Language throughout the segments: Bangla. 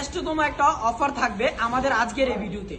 শ্রেষ্ঠতম একটা অফার থাকবে আমাদের আজকের এই ভিডিওতে।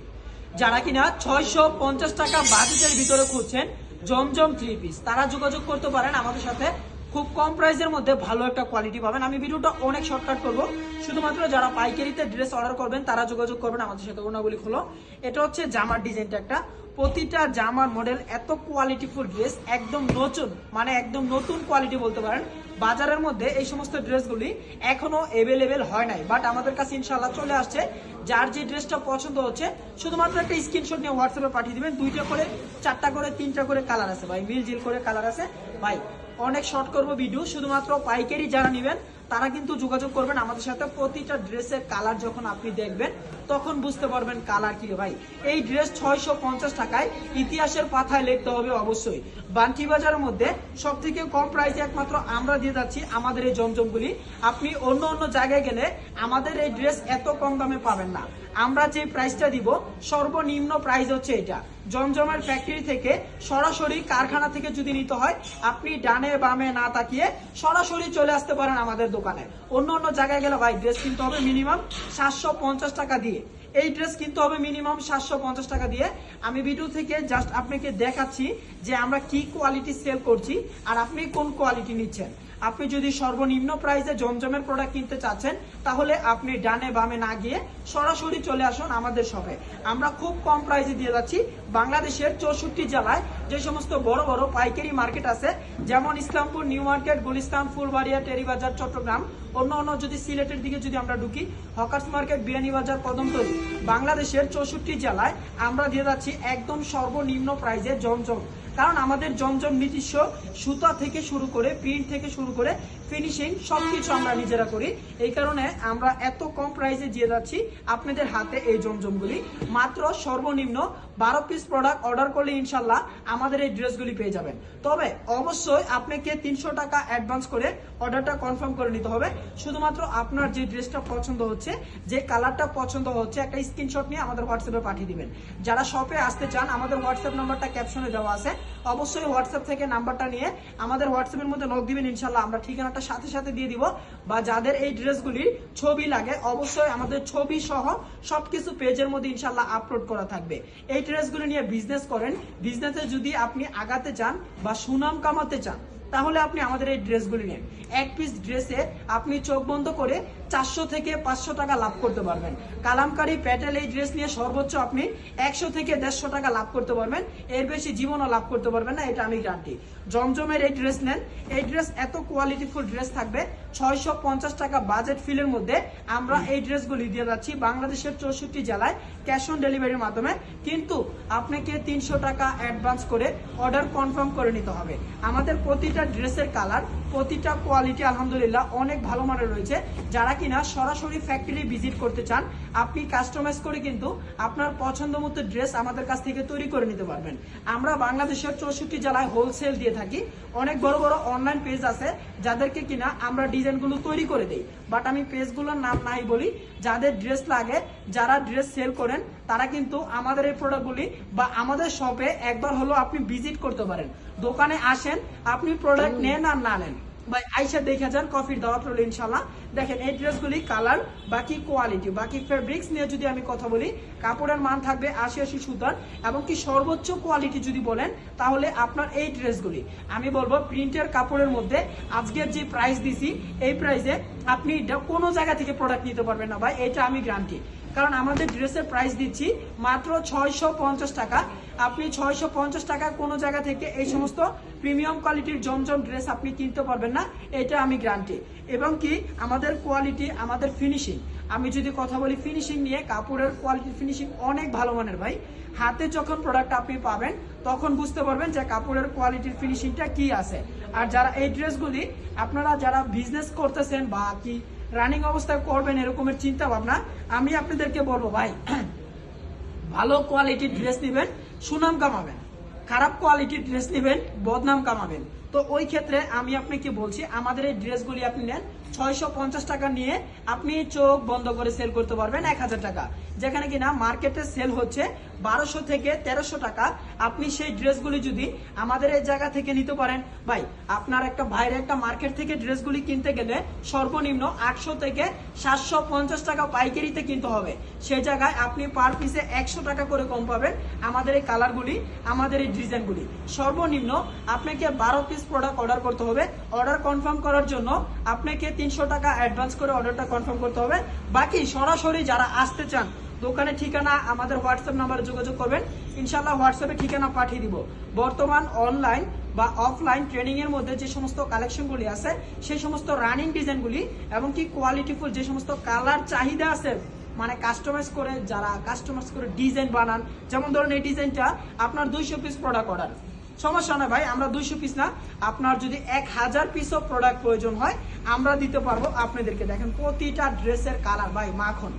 যারা কিনা 650 টাকা বাজেটের ভিতরে খুঁজছেন জমজম 3 পিস, তারা যোগাযোগ করতে পারেন আমাদের সাথে। খুব কম প্রাইসের মধ্যে ভালো একটা কোয়ালিটি পাবেন। আমি ভিডিওটা অনেক শর্টকাট করব, শুধুমাত্র যারা পাইকারিতে ড্রেস অর্ডার করবেন তারা যোগাযোগ করবেন আমাদের সাথে। ওনাগুলি খোলো। এটা হচ্ছে জামার ডিজাইনটা, একটা প্রতিটা জামার মডেল এত কোয়ালিটিফুল ড্রেস, একদম নতুন, মানে একদম নতুন কোয়ালিটি বলতে পারেন। বাজারের মধ্যে এই সমস্ত ড্রেসগুলি এখনো অ্যাভেলেবেল হয় নাই, বাট আমাদের কাছে ইনশাল্লাহ চলে আসছে। যার যে ড্রেসটা পছন্দ হচ্ছে শুধুমাত্র একটা স্ক্রিনশট নিয়ে হোয়াটসঅ্যাপে পাঠিয়ে দিবেন। 2টা করে 4টা করে 3টা করে কালার আছে ভাই, মিল করে কালার আছে ভাই। অনেক শর্ট করব ভিডিও, শুধুমাত্র পাইকারি যারা নেবেন তারা কিন্তু যোগাযোগ করবেন আমাদের সাথে। প্রতিটা ড্রেসের কালার যখন আপনি দেখবেন তখন বুঝতে পারবেন কালার কি। ভাই এই ড্রেস 650 টাকায় ইতিহাসের পাতায় লিখতে হবে অবশ্যই। বান্টি বাজারের মধ্যে সব থেকে কম প্রাইসে একমাত্র আমরা দিয়ে যাচ্ছি আমাদের এই জমজমগুলি। আপনি অন্য অন্য জায়গায় গেলে আমাদের এই ড্রেস এত কম দামে পাবেন না। আমরা যে প্রাইসটা দিব সর্বনিম্ন প্রাইস হচ্ছে এটা। জমজমের ফ্যাক্টরি থেকে সরাসরি কারখানা থেকে যদি নিতে হয়, আপনি ডানে বামে না তাকিয়ে সরাসরি চলে আসতে পারেন আমাদের দোকানে। অন্য অন্য জায়গায় গেলে ভাই ড্রেস কিনতে হবে মিনিমাম 750 টাকা দিয়ে। এই ড্রেস কিনতে হবে মিনিমাম 750 টাকা দিয়ে। আমি ভিডিও থেকে জাস্ট আপনাকে দেখাচ্ছি যে আমরা কি কোয়ালিটি সেল করছি আর আপনি কোন কোয়ালিটি নিচ্ছেন। আপনি যদি সর্বনিম্ন প্রাইসে জমজমের প্রোডাক্ট কিনতে চাচ্ছেন তাহলে আপনি ডানে বামে না গিয়ে সরাসরি চলে আসুন আমাদের শপে। আমরা খুব কম প্রাইসে দিয়ে যাচ্ছি। বাংলাদেশের 64 জেলায় যে সমস্ত বড় বড় পাইকারি মার্কেট আছে, যেমন ইসলামপুর, নিউ মার্কেট, গুলিস্তান, ফুলবাড়িয়া, টেরিবাজার, চট্টগ্রাম, অন্য অন্য যদি সিলেটের দিকে যদি আমরা ঢুকি, হকার্স মার্কেট, বিয়ানীবাজার, কদমতলী, বাংলাদেশের 64 জেলায় আমরা দিয়ে যাচ্ছি একদম সর্বনিম্ন প্রাইসে জমজম। কারণ আমাদের জমজম নিজস্ব সুতা থেকে শুরু করে প্রিন্ট থেকে শুরু করে ফিনিশিং সবকিছু আমরা নিজেরা করি। এই কারণে আমরা এত কম প্রাইসে দিয়ে যাচ্ছি আপনাদের হাতে এই জমজমগুলি। মাত্র সর্বনিম্ন 12 পিস প্রোডাক্ট অর্ডার করলে ইনশাল্লাহ আমাদের এই ড্রেসগুলি পেয়ে যাবেন। তবে অবশ্যই আপনাকে 300 টাকা অ্যাডভান্স করে অর্ডারটা কনফার্ম করে নিতে হবে। শুধুমাত্র আপনার যে ড্রেসটা পছন্দ হচ্ছে, যে কালারটা পছন্দ হচ্ছে, একটা স্ক্রিনশট নিয়ে আমাদের হোয়াটসঅ্যাপে পাঠিয়ে দিবেন। যারা শপে আসতে চান আমাদের হোয়াটসঅ্যাপ নাম্বারটা ক্যাপশনে দেওয়া আছে, অবশ্যই হোয়াটসঅ্যাপ থেকে নাম্বারটা নিয়ে আমাদের হোয়াটসঅ্যাপের মধ্যে নক দিবেন। ইনশাল্লাহ আমরা ঠিকানাটা সাথে সাথে দিয়ে দিব। বা যাদের এই ড্রেসগুলির ছবি লাগে অবশ্যই আমাদের ছবি সহ সবকিছু পেজের মধ্যে ইনশাল্লাহ আপলোড করা থাকবে। এই ড্রেসগুলি নিয়ে বিজনেস করেন, বিজনেসে যদি আপনি আগাতে চান বা সুনাম কামাতে চান তাহলে আপনি আমাদের এই ড্রেসগুলি নেন। এক পিস ড্রেসে আপনি চোখ বন্ধ করে 400 থেকে 500 টাকা লাভ করতে পারবেন। কালামকারী প্যাটেল এই ড্রেস নিয়ে সর্বোচ্চ আপনি 100 থেকে 150 টাকা লাভ করতে পারবেন। এর বেশি জীবনও লাভ করতে পারবেন না, এটা আমি গ্যারান্টি। জমজমের এই ড্রেস নেন, এই ড্রেস এত কোয়ালিটিফুল ড্রেস থাকবে। 650 টাকা বাজেট ফিলের মধ্যে আমরা এই ড্রেসগুলি দিয়ে যাচ্ছি বাংলাদেশের 64 জেলায় ক্যাশ অন ডেলিভারির মাধ্যমে। কিন্তু আপনাকে 300 টাকা অ্যাডভান্স করে অর্ডার কনফার্ম করে নিতে হবে। আমাদের প্রতিটা ড্রেসের কালার, প্রতিটা কোয়ালিটি আলহামদুলিল্লাহ অনেক ভালো মানের রয়েছে। যারা কিনা সরাসরি ফ্যাক্টরি ভিজিট করতে চান, আপনি কাস্টমাইজ করে কিন্তু আপনার পছন্দ মতো ড্রেস আমাদের কাছ থেকে তৈরি করে নিতে পারবেন। আমরা বাংলাদেশের 64 জেলায় হোলসেল দিয়ে থাকি। অনেক বড় বড় অনলাইন পেজ আছে যাদেরকে কিনা আমরা ডিজাইনগুলো তৈরি করে দিই, বাট আমি পেজগুলোর নাম নাই বলি। যাদের ড্রেস লাগে, যারা ড্রেস সেল করেন, তারা কিন্তু আমাদের এই প্রোডাক্টগুলি বা আমাদের শপে একবার হলো আপনি ভিজিট করতে পারেন। দোকানে আসেন, আপনি প্রোডাক্ট নেন আর না নেন, ভাই আইসা দেখে যান, কফির দাওয়াত রইল ইনশাল্লাহ। দেখেন এই ড্রেসগুলি কালার, বাকি কোয়ালিটি, বাকি ফেব্রিক্স নিয়ে যদি আমি কথা বলি, কাপড়ের মান থাকবে 80 সুতার, এবং কি সর্বোচ্চ কোয়ালিটি যদি বলেন তাহলে আপনার এই ড্রেসগুলি আমি বলবো প্রিন্টের কাপড়ের মধ্যে আজকের যে প্রাইস দিছি এই প্রাইসে আপনি কোনো জায়গা থেকে প্রোডাক্ট নিতে পারবেন না ভাই, এটা আমি গ্যারান্টি। কারণ আমাদের ড্রেসের প্রাইস দিচ্ছি মাত্র 650 টাকা। আপনি 650 টাকা কোনো জায়গা থেকে এই সমস্ত প্রিমিয়াম কোয়ালিটির জমজম ড্রেস আপনি কিনতে পারবেন না, এটা আমি গ্যারান্টি। এবং কি আমাদের কোয়ালিটি, আমাদের ফিনিশিং, আমি যদি কথা বলি ফিনিশিং নিয়ে, কাপড়ের কোয়ালিটি ফিনিশিং অনেক ভালো মানের ভাই। হাতে যখন প্রোডাক্ট আপনি পাবেন তখন বুঝতে পারবেন যে কাপড়ের কোয়ালিটির ফিনিশিংটা কি আছে। আর যারা এই ড্রেসগুলি আপনারা যারা বিজনেস করতেছেন বা কি রানিং অবস্থায় করবেন এরকমের চিন্তা ভাবনা, আমি আপনাদেরকে বলবো ভাই ভালো কোয়ালিটির ড্রেস নেবেন, সুনাম কামাবেন। খারাপ কোয়ালিটির ড্রেস নেবেন, বদনাম কামাবেন। তো ওই ক্ষেত্রে আমি আপনাকে বলছি আমাদের এই ড্রেসগুলি আপনি নেন 650 টাকা নিয়ে আপনি চোখ বন্ধ করে সেল করতে পারবেন 1000 টাকা, যেখানে কিনা মার্কেটে সেল হচ্ছে 1200 থেকে 1300 টাকা। আপনি সেই ড্রেসগুলি যদি আমাদের এই জায়গা থেকে নিতে পারেন, ভাই আপনার একটা বাইরে একটা মার্কেট থেকে ড্রেসগুলি কিনতে গেলে সর্বনিম্ন 800 থেকে 750 টাকা পাইকারিতে কিনতে হবে। সেই জায়গায় আপনি পার পিসে 100 টাকা করে কম পাবেন আমাদের এই কালারগুলি, আমাদের এই ডিজাইনগুলি। সর্বনিম্ন আপনাকে 12 পিস প্রোডাক্ট অর্ডার করতে হবে। অর্ডার কনফার্ম করার জন্য আপনাকে 300 টাকা অ্যাডভান্স করে অর্ডারটা কনফার্ম করতে হবে। বাকি সরাসরি যারা আসতে চান দোকানের ঠিকানা আমাদের হোয়াটসঅ্যাপ নাম্বারে যোগাযোগ করবেন, ইনশাল্লাহ হোয়াটসঅ্যাপে ঠিকানা পাঠিয়ে দিব। বর্তমান অনলাইন বা অফলাইন ট্রেনিং এর মধ্যে যে সমস্ত কালেকশনগুলি আছে সেই সমস্ত রানিং ডিজাইনগুলি এবং কি কোয়ালিটিফুল যে সমস্ত কালার চাহিদা আছে, মানে কাস্টমাইজ করে যারা কাস্টমাইজ করে ডিজাইন বানান, যেমন ধরুন এই ডিজাইনটা আপনার 200 পিস প্রোডাক্ট অর্ডার, সমস্যা নয় ভাই, আমরা 200 পিস না, আপনার যদি 1000 পিসও প্রোডাক্ট প্রয়োজন হয় আমরা দিতে পারবো আপনাদেরকে। দেখেন প্রতিটা ড্রেসের কালার ভাই মাখন।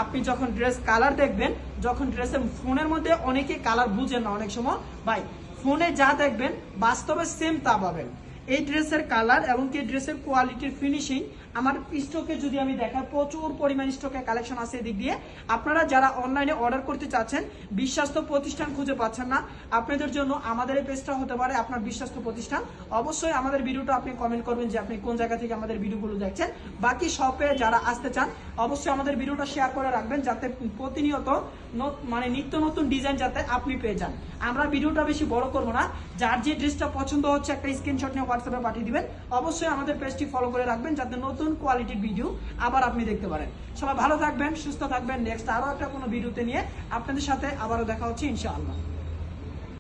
আপনি যখন ড্রেস কালার দেখবেন, যখন ড্রেসের ফোনের মধ্যে অনেকে কালার বুঝেন না অনেক সময়, ভাই ফোনে যা দেখবেন বাস্তবে সেম তা পাবেন। এই ড্রেসের কালার এবং কি ড্রেসের কোয়ালিটির ফিনিশিং আমার স্টকে যদি আমি দেখাই প্রচুর পরিমাণ স্টকে কালেকশন আছে। এদিক দিয়ে আপনারা যারা অনলাইনে অর্ডার করতে চাচ্ছেন, বিশ্বাস্ত প্রতিষ্ঠান খুঁজে পাচ্ছেন না, আপনাদের জন্য আমাদের এই পেজটা হতে পারে আপনার বিশ্বাস্ত প্রতিষ্ঠান। অবশ্যই আমাদের ভিডিওটা আপনি কমেন্ট করবেন যে আপনি কোন জায়গা থেকে আমাদের ভিডিওগুলো দেখছেন। বাকি শপে যারা আসতে চান অবশ্যই আমাদের ভিডিওটা শেয়ার করে রাখবেন, যাতে প্রতিনিয়ত মানে নিত্য নতুন ডিজাইন যাতে আপনি পেয়ে যান। আমরা ভিডিওটা বেশি বড় করবো না, যার যে ড্রেসটা পছন্দ হচ্ছে একটা স্ক্রিনশট নিয়ে হোয়াটসঅ্যাপে পাঠিয়ে দিবেন। অবশ্যই আমাদের পেজটি ফলো করে রাখবেন যাতে নতুন কোয়ালিটির ভিডিও আবার আপনি দেখতে পারেন। সবাই ভালো থাকবেন, সুস্থ থাকবেন। নেক্সট আরো একটা কোনো ভিডিওতে নিয়ে আপনাদের সাথে আবারও দেখা হচ্ছে ইনশাআল্লাহ।